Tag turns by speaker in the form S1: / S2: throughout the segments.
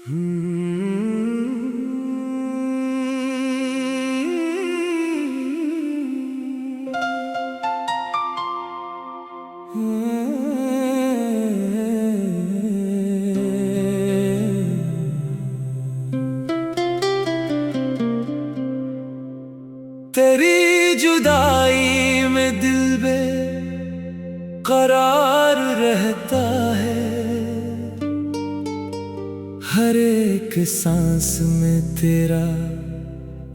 S1: तेरी जुदाई में दिल बेकरार रहता है, हर एक सांस में तेरा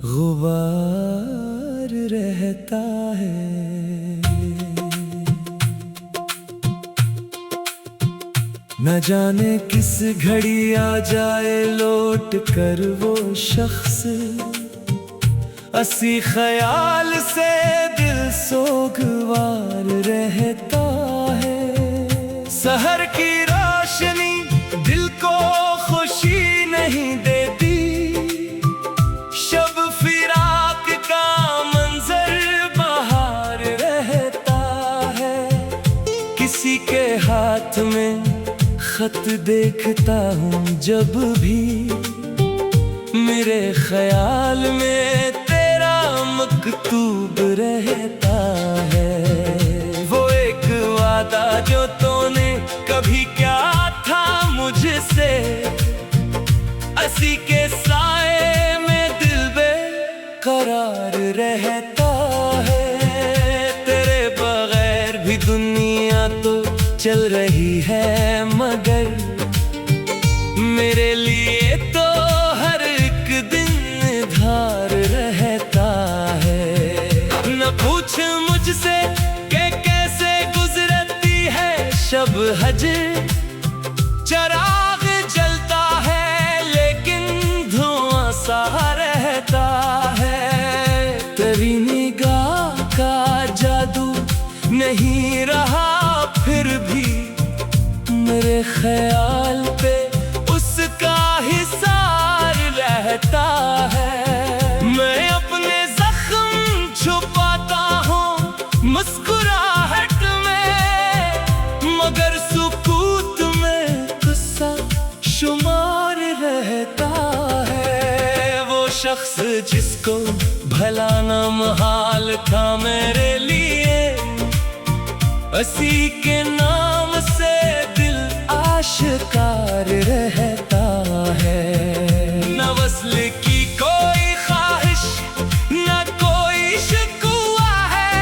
S1: गुबार रहता है। न जाने किस घड़ी आ जाए लौट कर वो शख्स, असी ख्याल से दिल सोगवार रहता है। सहर की रोशनी दिल को खुशी नहीं देती, शब फिराक का मंजर बाहर रहता है। किसी के हाथ में खत देखता हूँ जब भी, मेरे ख्याल में मकतूब रहता है। वो एक वादा जो तूने कभी क्या था मुझसे, असी के साए में दिल बेकरार रहता है। तेरे बगैर भी दुनिया तो चल रही है, मगर मेरे लिए तो हर एक दिन धार रहता है। पूछ मुझसे कि कैसे गुजरती है शब हजर, चराग जलता है लेकिन धुआं सा रहता है। तेरी निगाह का जादू नहीं रहा फिर भी, मेरे ख्याल पे उसका हिसार रहता है। मैं अपने मुस्कुराहट में, मगर सुकूत में गुस्सा शुमार रहता है। वो शख्स जिसको भला न महाल था मेरे लिए, असी के नाम से दिल आशिकार रहता है। न वस्ल की कोई ख्वाहिश, न कोई शिकवा है,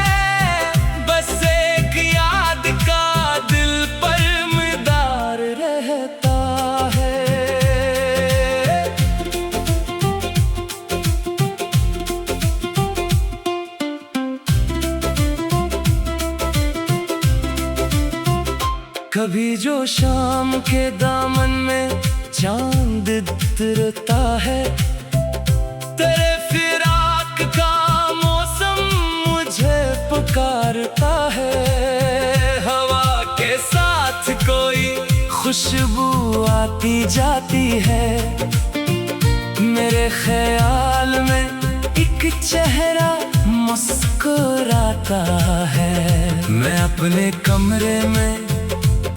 S1: बस एक याद का दिल पर मदार रहता है। कभी जो शाम के दामन में चांद उतरता है, तेरे फिराक का मौसम मुझे पुकारता है। हवा के साथ कोई खुशबू आती जाती है, मेरे ख्याल में एक चेहरा मुस्कुराता है। मैं अपने कमरे में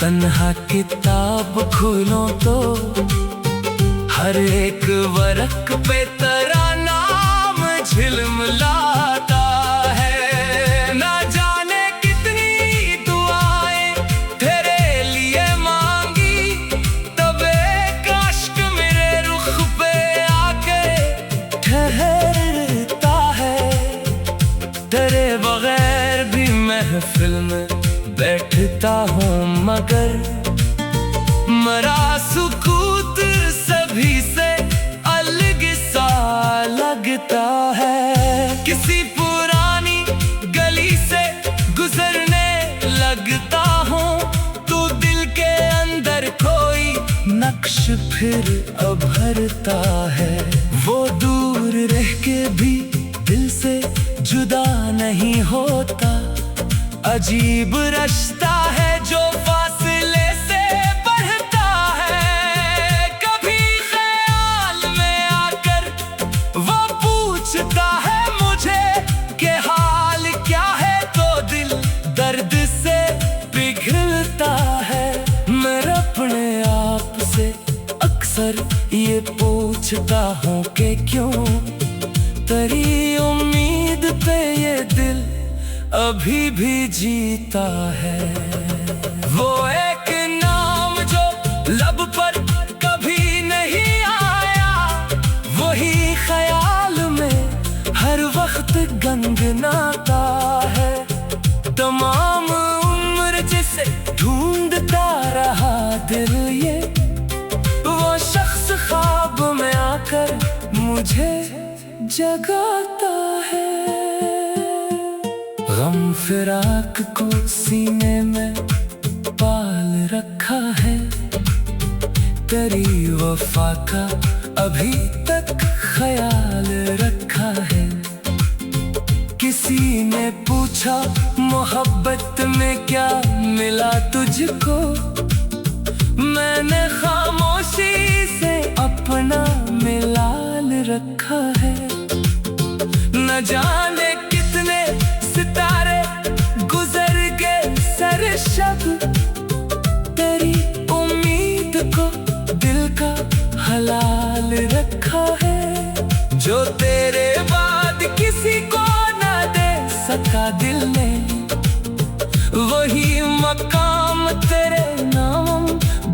S1: तन्हा किताब खोलूं तो हर एक वर्क पे तेरा नाम झिलमिलाता है। ना जाने कितनी दुआएं तेरे लिए मांगी, तबे काश्क मेरे रुख पे आके ठहरता है। तेरे बगैर भी महफिल में बैठता हूँ, मगर मरा सुकूत सभी से अलग सा लगता है। किसी पुरानी गली से गुजरने लगता हूँ, तू दिल के अंदर कोई नक्श फिर उभरता है। वो दूर रह के भी दिल से जुदा नहीं होता, अजीब रिश्ता है जो फासले से बढ़ता है। कभी ख्याल में आकर वो पूछता है मुझे कि हाल क्या है, तो दिल दर्द से पिघलता है। मैं अपने आप से अक्सर अक्सर ये पूछता हूँ कि क्यों तेरी उम्मीद पे ये दिल अभी भी जीता है। वो एक नाम जो लब पर कभी नहीं आया, वही ख्याल में हर वक्त गनगनाता है। तमाम उम्र जिसे ढूंढता रहा दिल, ये वो शख्स ख्वाब में आकर मुझे जगाता है। गम फिराक को सीने में पाल रखा है, तेरी वफा का अभी तक ख्याल रखा है। किसी ने पूछा मोहब्बत में क्या मिला तुझको, मैंने खामोशी से अपना मिलाल रखा है। न जाने कितने सितारे गुजर गए सर शब, तेरी उम्मीद को दिल का हलाल रखा है। जो तेरे बाद किसी को न दे सका दिल ने, वही मकाम तेरे नाम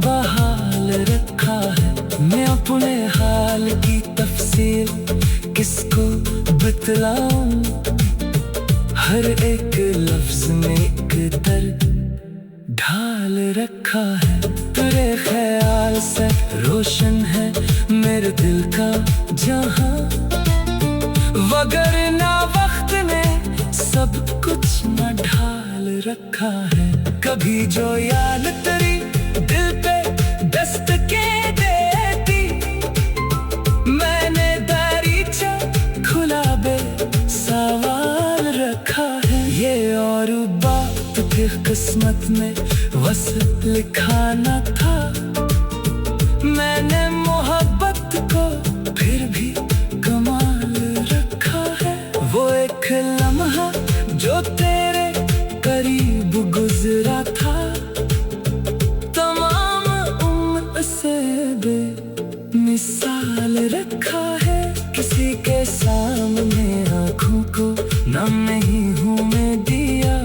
S1: बहाल रखा है। मैं अपने हाल की तफसील किसको बतलाऊं, हर एक लफ्ज में एक दर्द ढाल रखा है। तेरे ख्याल से रोशन है मेरे दिल का जहां, वगरना वक्त ने सब कुछ न ढाल रखा है। कभी जो याद तेरी दिल पे दस्तके देती, मैंने दरीचा खुला बे सवाल रखा है। ये और बात फिर किस्मत में बस लिखा न था, मैंने मोहब्बत को फिर भी कमाल रखा है। वो एक लम्हा जो तेरे करीब गुजरा था, तमाम उम्र से बेमिसाल रखा है। किसी के सामने आँखों को नम नहीं हूँ मैं दिया,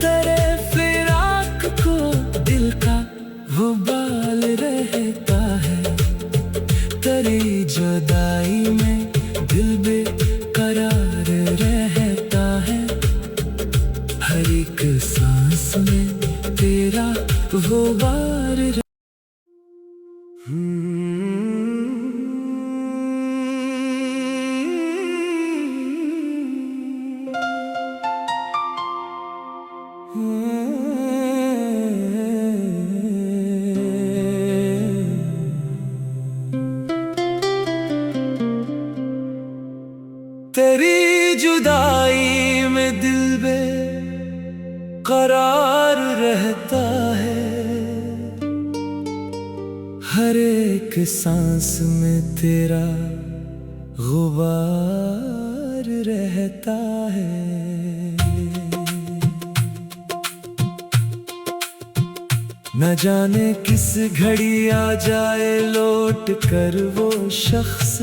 S1: तेरे फिराक को दिल का वो बाल रहता है। तेरी जुदाई में दिल बेकरार रहता है, हर एक सांस में तेरा वो बार तेरी जुदाई में दिल बेकरार रहता है, हर एक सांस में तेरा गुबार रहता है। न जाने किस घड़ी आ जाए लौट कर वो शख्स,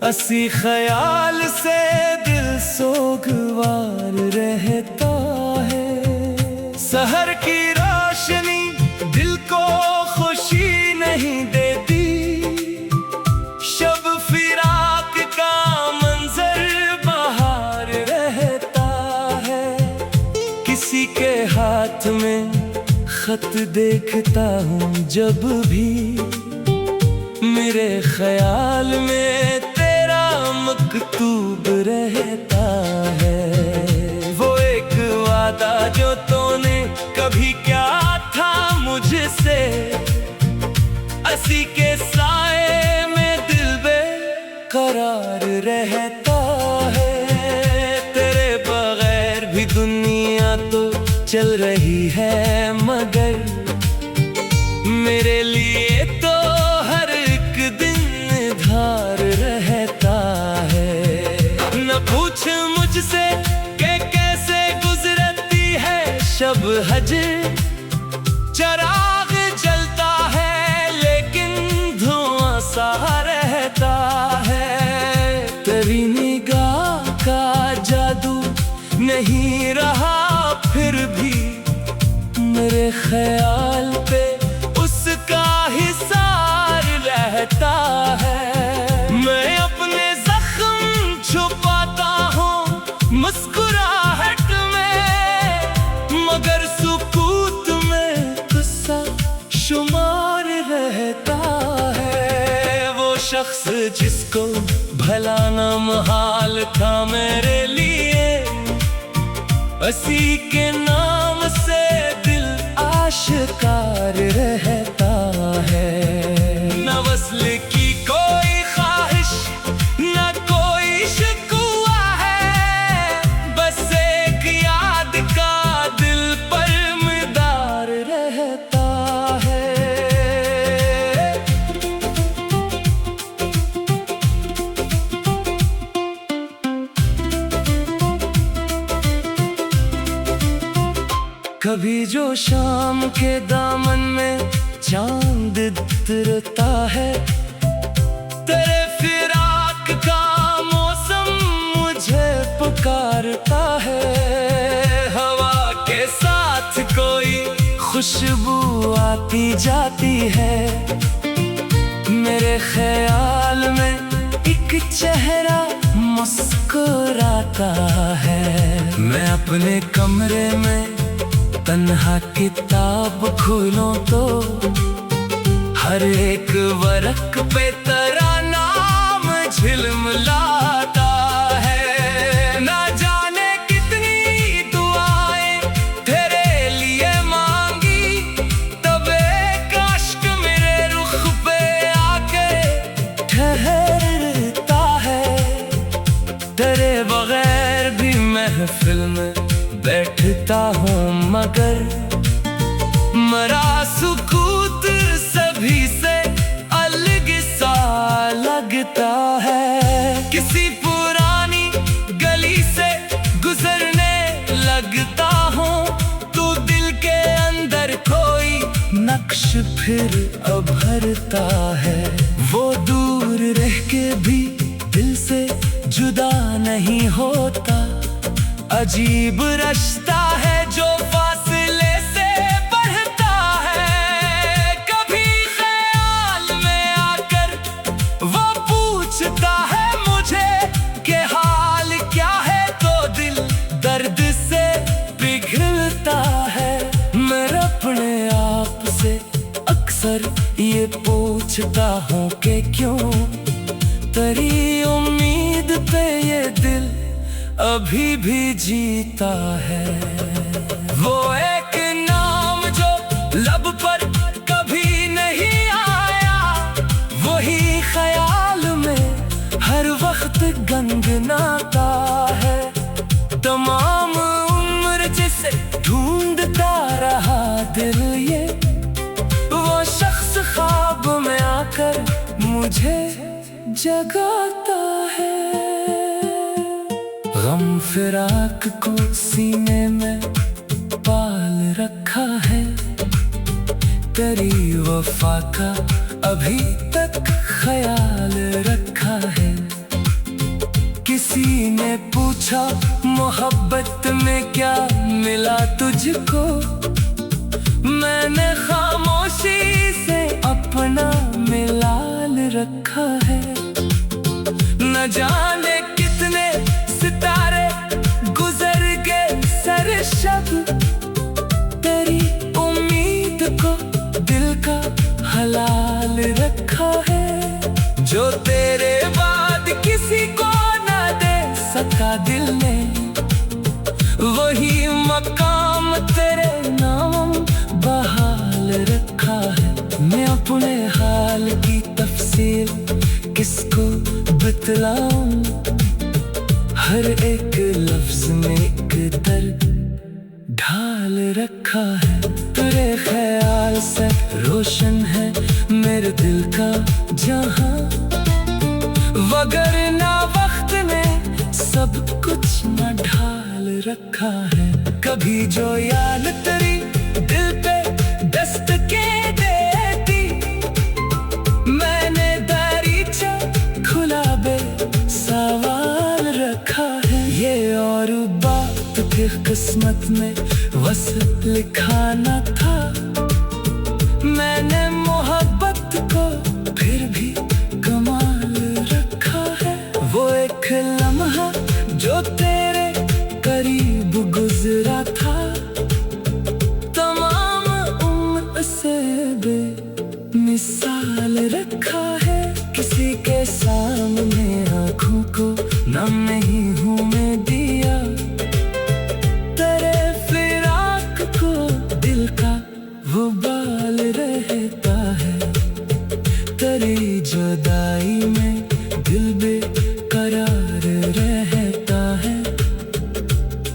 S1: असी ख्याल से दिल सोगवार रहता है। सहर की रोशनी दिल को खुशी नहीं देती, शब फिराक का मंजर बाहर रहता है। किसी के हाथ में खत देखता हूँ जब भी, मेरे ख्याल में मकतूब रहता है। वो एक वादा जो तूने कभी क्या था मुझसे, असी के साए में दिल बेकरार रहता है। तेरे बगैर भी दुनिया तो चल रही है, मगर मेरे लिए तो हर एक दिन धार रहता है। न पूछ मुझसे कि कैसे गुजरती है शब हज, चराग जलता है ख्याल पे उसका हिसार रहता है। मैं अपने जख्म छुपाता हूँ मुस्कुराहट में, मगर सुकूत में गुस्सा शुमार रहता है। वो शख्स जिसको भला ना मुहाल था मेरे लिए, उसी के नाम से दिल आशिकार रहता है। न वस्ल की कोई ख्वाहिश न कोई शिकवा है, बस एक याद का दिल पर मदार रहता है। कभी जो शाम के दामन में चांद उतरता है, तेरे फिराक का मौसम मुझे पुकारता है। हवा के साथ कोई खुशबू आती जाती है, मेरे ख्याल में एक चेहरा मुस्कुराता है। मैं अपने कमरे में तन्हा किताब खोलूं तो हर एक वर्क पे तेरा नाम झिलमिलाता है। ना जाने कितनी दुआएं तेरे लिए मांगी, तब एक अश्क मेरे रुख पे आके ठहरता है। तेरे बगैर भी महफिल में बैठता हूँ, मगर मरा सुकूत सभी से अलग सा लगता है। किसी पुरानी गली से गुजरने लगता हूँ, तो दिल के अंदर कोई नक्श फिर उभरता है। वो दूर रह के भी दिल से जुदा नहीं होता, अजीब रिश्ता है जो फासले से बढ़ता है। कभी ख्याल में आकर वो पूछता है मुझे कि हाल क्या है, तो दिल दर्द से पिघलता है। मैं अपने आप से अक्सर ये पूछता हूँ कि क्यों तेरी उम्मीद पे ये दिल अभी भी जीता है। वो एक नाम जो लब पर कभी नहीं आया, वही ख्याल में हर वक्त गनगनाता है। तमाम उम्र जिसे ढूंढता रहा दिल, ये वो शख्स ख्वाब में आकर मुझे जगाता है। गम फिराक को सीने में पाल रखा है, तेरी वफा का अभी तक ख्याल रखा है। किसी ने पूछा मोहब्बत में क्या मिला तुझको, मैंने खामोशी से अपना मिलाल रखा है। न जाने कितने सितारे गुजर गए सर शब, तेरी उम्मीद को दिल का हलाल रखा है। जो तेरे बाद किसी को न दे सका दिल ने, वही मकाम तेरे नाम बहाल रखा है। मैं अपने हाल की तफसील किसको बतलाऊं, हर एक लफ्ज में एक दर्द ढाल रखा है। तेरे ख्याल से रोशन है मेरे दिल का जहां, वगरना वक्त ने सब कुछ न ढाल रखा है। कभी जो याद तेरी दिल पे दस्तके देती, मैंने दरीचा खुला बे सवाल रखा है। ये और बात फिर किस्मत में बस लिखा न था। बेमिसाल रखा है, किसी के सामने आँखों को नम नहीं हूँ मैं दिया। तेरे फिराक को दिल का वो बाल रहता है, तेरी जुदाई में दिल बेकरार रहता है।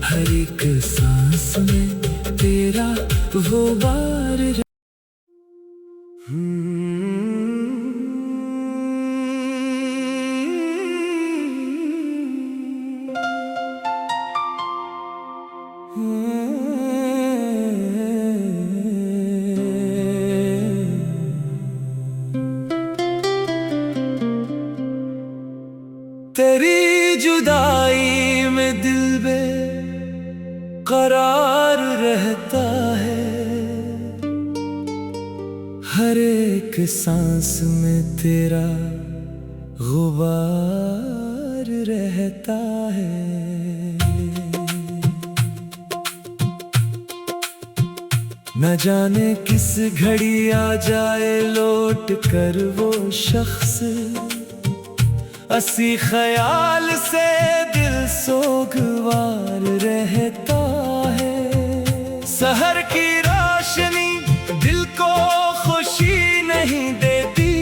S1: हर एक सांस में तेरा वो वार तेरी जुदाई में दिल बेकरार रहता है। हर एक सांस में तेरा गुबार रहता है। न जाने किस घड़ी आ जाए लौट कर वो शख्स, असी ख्याल से दिल सोगवार रहता है। सहर की रोशनी दिल को खुशी नहीं देती,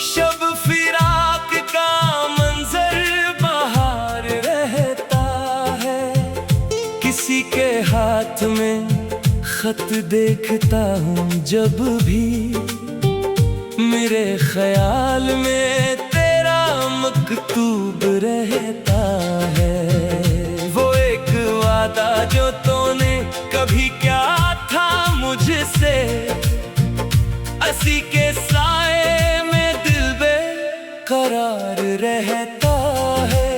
S1: शब फिराक का मंजर बाहर रहता है। किसी के हाथ में खत देखता हूँ जब भी, मेरे ख्याल में तेरा मकतूब रहता है। वो एक वादा जो तूने कभी क्या था मुझसे, असी के साए में दिल बेकरार रहता है।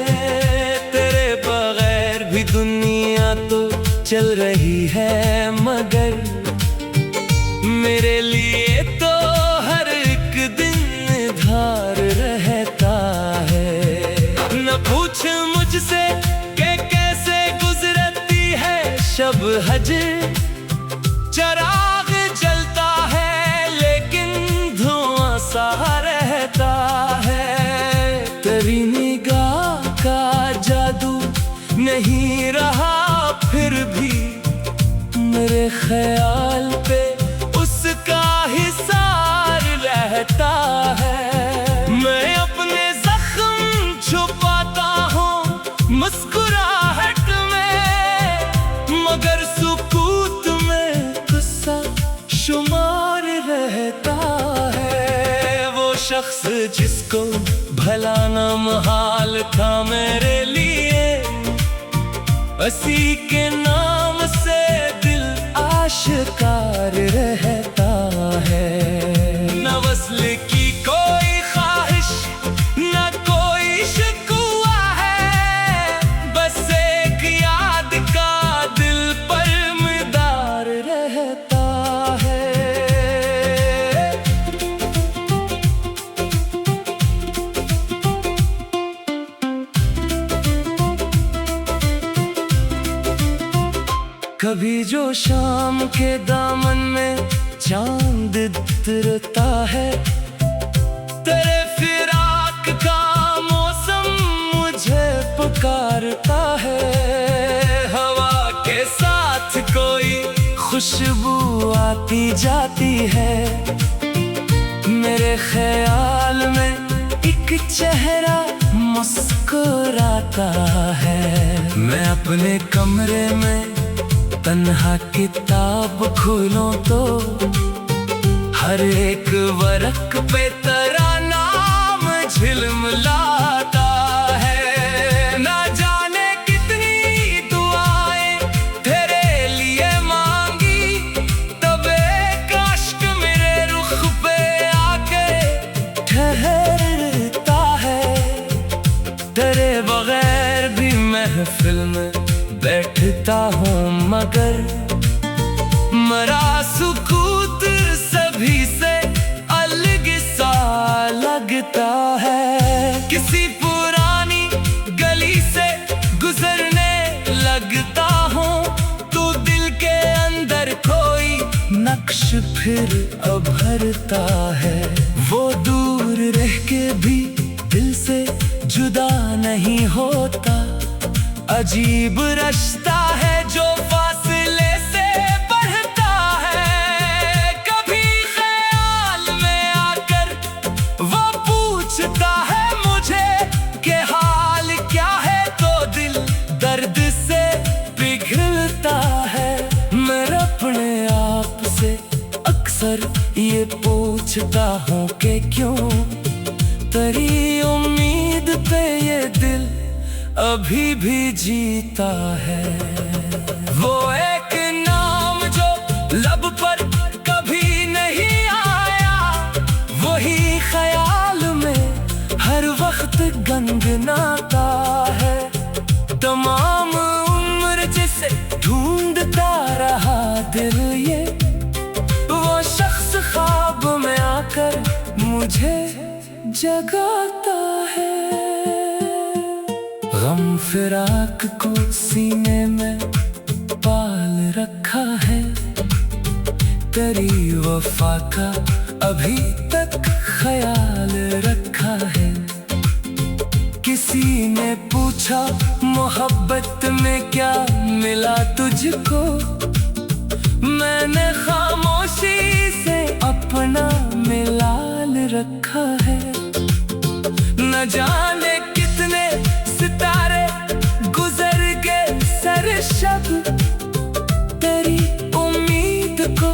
S1: तेरे बगैर भी दुनिया तो चल रही है, मगर मेरे लिए तो हर एक दिन धार रहता है। न पूछ मुझसे कि कैसे गुजरती है शब हजर, चराग जलता है लेकिन धुआं सा रहता है। तेरी निगाह का जादू नहीं रहा फिर भी, मेरे ख्याल पे उसका हिसार रहता है। मैं अपने जख्म छुपाता हूँ मुस्कुराहट में, मगर सुकूत में गुस्सा शुमार रहता है। वो शख्स जिसको भला ना महाल था मेरे लिए, असी के नाम से दिल आशिकार रहता है। न वस्ल की कोई ख्वाहिश न कोई शिकवा है, बस एक याद का दिल पर मदार रहता है। कभी जो शाम के दामन में चांद उतरता है, तेरे फिराक का मौसम मुझे पुकारता है। हवा के साथ कोई खुशबू आती जाती है, मेरे ख्याल में एक चेहरा मुस्कुराता है। मैं अपने कमरे में तन्हा किताब खोलूं तो हर एक वरक पे तेरा नाम झिलमिलाता है। ना जाने कितनी दुआएं तेरे लिए मांगी, तब एक अश्क मेरे रुख पे आके ठहरता है। तेरे बगैर भी महफिल में बैठता हूँ, मगर मरा सुकूत सभी से अलग सा लगता है। किसी पुरानी गली से गुजरने लगता हूँ, तो दिल के अंदर कोई नक्श फिर उभरता है। वो दूर रह के भी दिल से जुदा नहीं होता। अजीब रिश्ता है जो फासले से बढ़ता है। कभी ख्याल में आकर वो पूछता है मुझे कि हाल क्या है, तो दिल दर्द से पिघलता है। मैं अपने आप से अक्सर ये पूछता हूँ कि क्यों तेरी उम्मीद पे ये दिल अभी भी जीता है। वो एक नाम जो लब पर कभी नहीं आया, वही ख्याल में हर वक्त गनगनाता है। तमाम उम्र जिसे ढूंढता रहा दिल, ये वो शख्स ख्वाब में आकर मुझे जगाता है। गम फिराक को सीने में पाल रखा है। तेरी वफा का अभी तक ख्याल रखा है। किसी ने पूछा मोहब्बत में क्या मिला तुझको, मैंने खामोशी से अपना मिलाल रखा है। न जाने कितने सितारे गुजर गए सर शब, तेरी उम्मीद को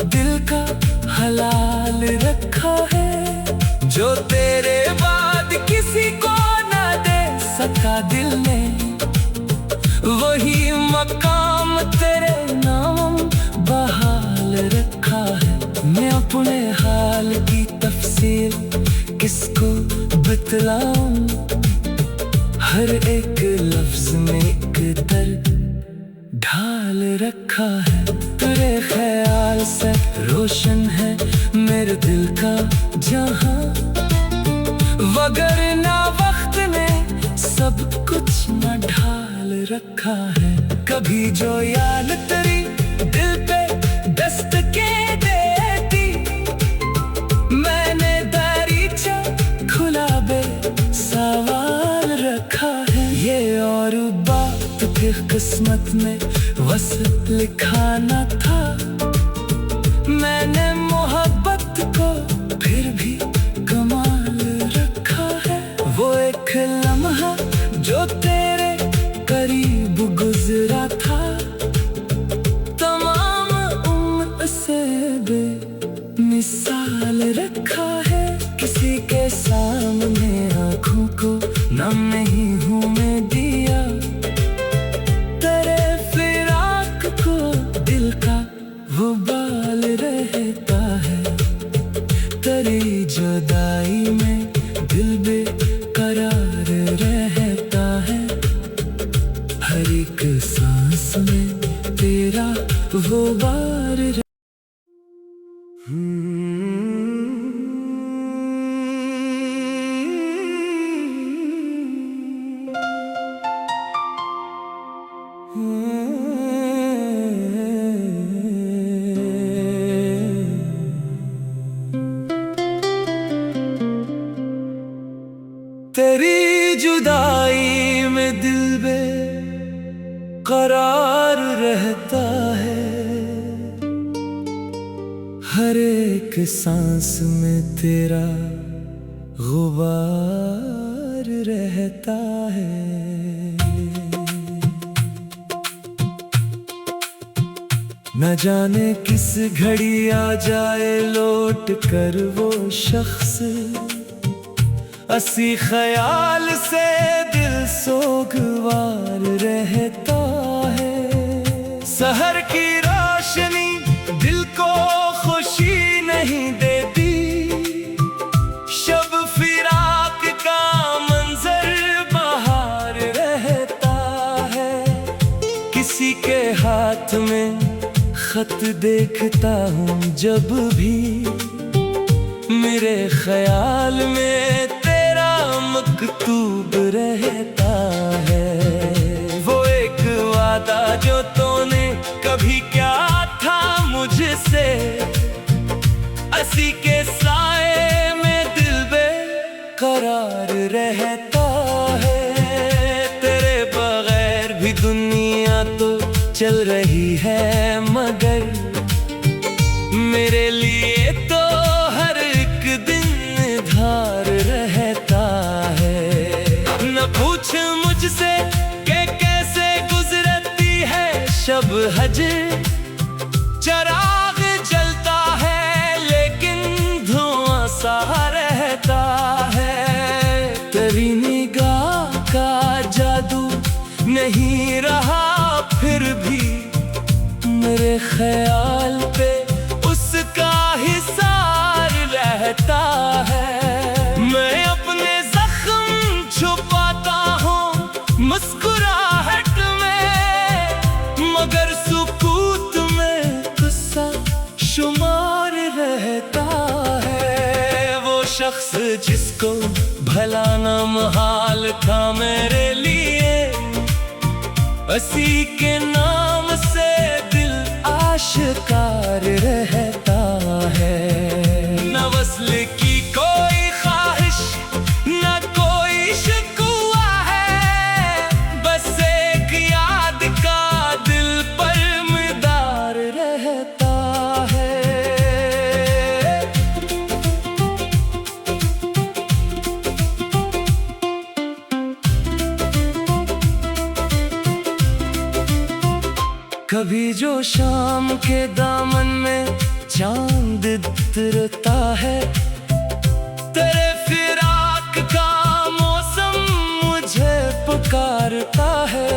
S1: दिल का हलाल रखा है। जो तेरे बाद किसी को न दे सका दिल ने, वही मकाम तेरे नाम बहाल रखा है। मैं अपने हाल की तफसीर किसको बतलाऊं, हर एक लफ्ज में एक दर्द ढाल रखा है। तेरे ख्याल से रोशन है मेरे दिल का जहां, वगरना वक्त ने सब कुछ न ढाल रखा है। कभी जो याद तेरी दिल पे दस्तके देती, मैंने दरीचा खुला बे सवाल रखा है। ये और बात फिर किस्मत में बस लिखा न था। मैंने मोहब्बत को फिर भी कमाल रखा है। वो एक लम्हा जो तेरे करीब गुजरा था, तमाम उम्र से बेमिसाल रखा है। किसी के सामने आँखों को नम नहीं हूँ मैं दिया, तेरे फिराक को दिल का वो बाल रहता है। तेरी जुदाई में दिल बेकरार रहता है। हर एक सांस में तेरा वो बार तेरी जुदाई में दिल बेकरार रहता है। हर एक सांस में तेरा गुबार रहता है। न जाने किस घड़ी आ जाए लौट कर वो शख्स, असी ख्याल से दिल सोगवार रहता है। सहर की रोशनी दिल को खुशी नहीं देती, शब फिराक का मंजर बाहर रहता है। किसी के हाथ में खत देखता हूँ जब भी, मेरे ख्याल में तेरा मकतूब रहता है। वो एक वादा जो तूने कभी क्या था मुझसे, हंसी के साए में दिल बेकरार रहता है। तेरे बगैर भी दुनिया तो चल रही है, मगर मेरे लिए तो हर एक दिन धार रहता है। न पूछ मुझसे कि कैसे गुजरती है शब हजर, चराग जलता है लेकिन धुआं सा रहता है। तेरी निगाह का जादू नहीं रहा, फिर भी मेरे ख्याल पे उसका हिसार रहता है। मैं अपने जख्म छुपाता हूँ मुस्कुराहट में, मगर सुकूत में गुस्सा शुमार रहता है। वो शख्स जिसको भला ना मुहाल था मेरे लिए, उसी के नाम से दिल आशिकार रहता है। न वस्ल की कोई ख्वाहिश, न कोई शिकवा है, बस एक याद का दिल पर मदार रहता है। कभी जो शाम के दामन में चांद उतरता है, तेरे फिराक का मौसम मुझे पुकारता है।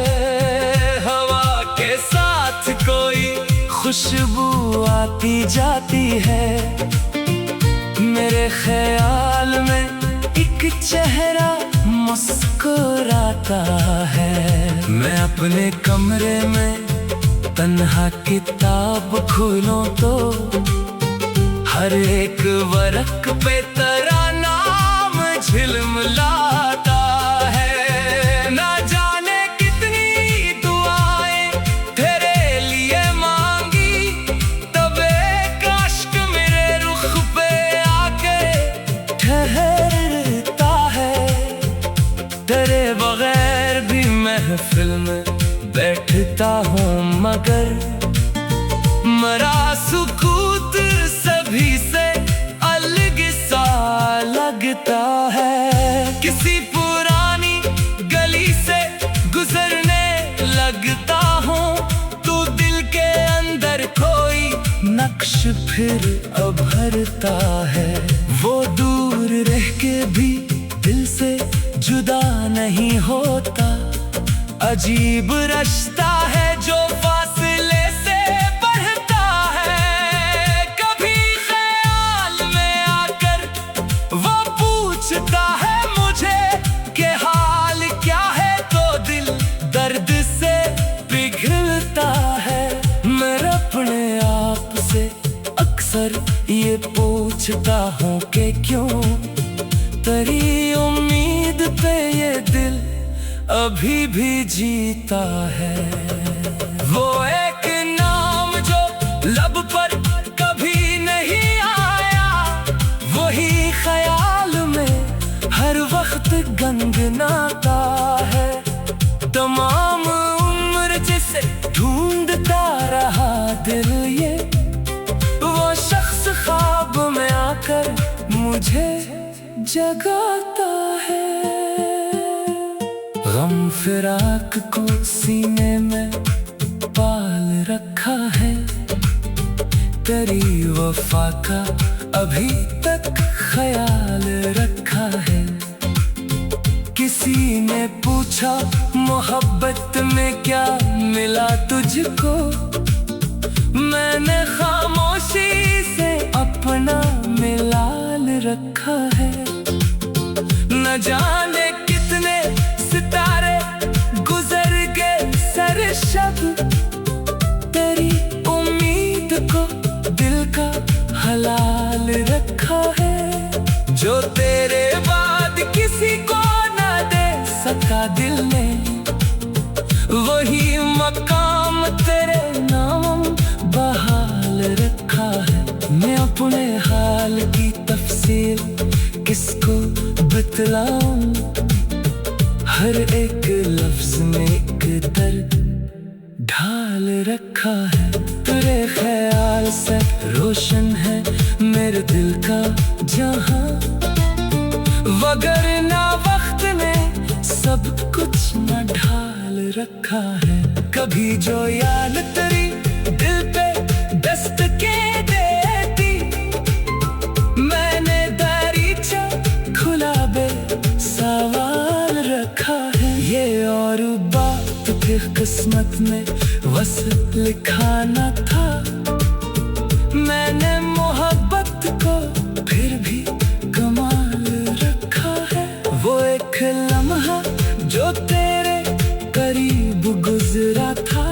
S1: हवा के साथ कोई खुशबू आती जाती है, मेरे ख्याल में एक चेहरा मुस्कुराता है। मैं अपने कमरे में तन्हा किताब खोलूं तो हर एक वर्क पे तेरा नाम झिलमिलाता है। ना जाने कितनी दुआएं तेरे लिए मांगी, तबे काश्क मेरे रुख पे आके ठहरता है। तेरे बगैर भी महफिल में बैठता हूँ, मगर मरा सुकूत सभी से अलग सा लगता है। किसी पुरानी गली से गुजरने लगता हूँ, तो दिल के अंदर कोई नक्श फिर उभरता है। वो दूर रह के भी दिल से जुदा नहीं होता, अजीब रिश्ता है जो फासले से बढ़ता है। कभी ख्याल में आकर वो पूछता है मुझे कि हाल क्या है, तो दिल दर्द से पिघलता है। मैं अपने आप से अक्सर ये पूछता हूँ कि क्यों तेरी उम्मीद पे ये दिल अभी भी जीता है। वो एक नाम जो लब पर कभी नहीं आया, वही ख्याल में हर वक्त गनगनाता है। तमाम उम्र जिसे ढूंढता रहा दिल, ये वो शख्स ख्वाब में आकर मुझे जगाता है। गम फिराक को सीने में पाल रखा है, तेरी वफा का अभी तक ख्याल रखा है। किसी ने पूछा मोहब्बत में क्या मिला तुझको, मैंने खामोशी से अपना मिलाल रखा है। न जाने कितने सितारे गुजर गए सर शब, तेरी उम्मीद को दिल का हलाल रखा है। जो तेरे बाद किसी को न दे सका दिल ने, वही मकाम तेरे नाम बहाल रखा है। मैं अपने हाथ हाल की तफसील किसको बतलाऊं, हर एक लफ्ज में एक दर्द ढाल रखा है। तेरे ख्याल से रोशन है मेरे दिल का जहां, वगरना वक्त ने सब कुछ न ढाल रखा है। कभी जो याद तेरी दिल पे दस्तके देती, मैंने दरीचा खुला बे सवाल रखा है। ये और बात फिर किस्मत में बस लिखा न था, मैंने मोहब्बत को फिर भी कमाल रखा है। वो एक लम्हा जो तेरे करीब गुजरा था,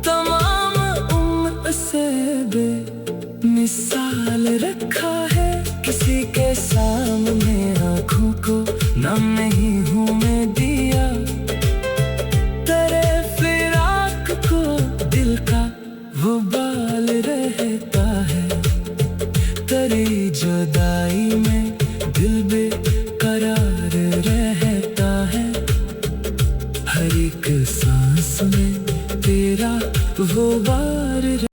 S1: तमाम उम्र से बेमिसाल रखा है। किसी के सामने आँखों को नम नहीं हूँ मैं दिया, तेरे फिराक को दिल का वो बाल रहता है। तेरी जुदाई में दिल बेकरार रहता है, हर एक सांस में तेरा वो बाल